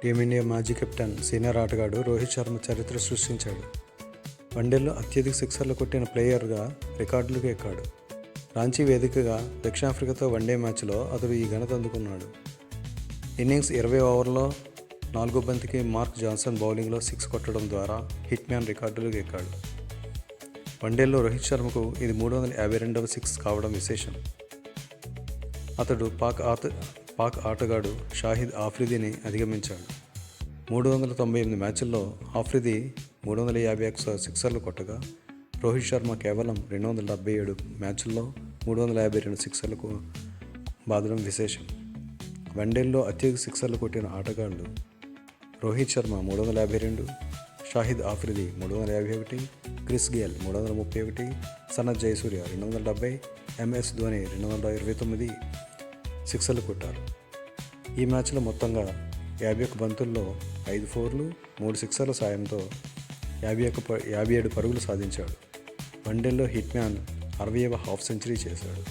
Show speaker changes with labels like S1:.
S1: Team India మాజీ captain senior ఆటగాడు రోహిత్ శర్మ చరిత్ర సృష్టించాడు. వన్డేల్లో అత్యధిక సిక్సర్లు కొట్టిన ప్లేయర్గా రికార్డులకు ఎక్కాడు. రాంచీ వేదికగా దక్షిణాఫ్రికాతో వన్డే మ్యాచ్లో అతడు ఈ ఘనత అందుకున్నాడు. ఇన్నింగ్స్ 20 ఓవర్లలో 4వ బంతికి మార్క్ జాన్సన్ బౌలింగ్లో 6 కొట్టడం ద్వారా హిట్ మ్యాన్ రికార్డులకు ఎక్కాడు. వన్డేల్లో రోహిత్ శర్మకు ఇది 352వ 6 కావడం విశేషం. అతడు పాక్ ఆటగాడు షాహిద్ ఆఫ్రిదీని అధిగమించాడు. 398 మ్యాచ్ల్లో ఆఫ్రిదీ 351 సిక్సర్లు కొట్టగా రోహిత్ శర్మ కేవలం 277 మ్యాచ్ల్లో 352 సిక్సర్లకు బాదడం విశేషం. వన్డేల్లో అత్యధిక సిక్సర్లు కొట్టిన ఆటగాళ్లు Rohit Sharma 352, Shahid Afridi 351, Chris Gayle 331, Sanath Jayasuriya 270, MS Dhoni 229 సిక్సర్లు కొట్టారు. ఈ మ్యాచ్లో మొత్తంగా 51 బంతుల్లో 5 ఫోర్లు 3 సిక్సర్ల సాయంతో 57 పరుగులు సాధించాడు. వన్డేల్లో హిట్ మ్యాన్ 60వ హాఫ్ సెంచరీ చేశాడు.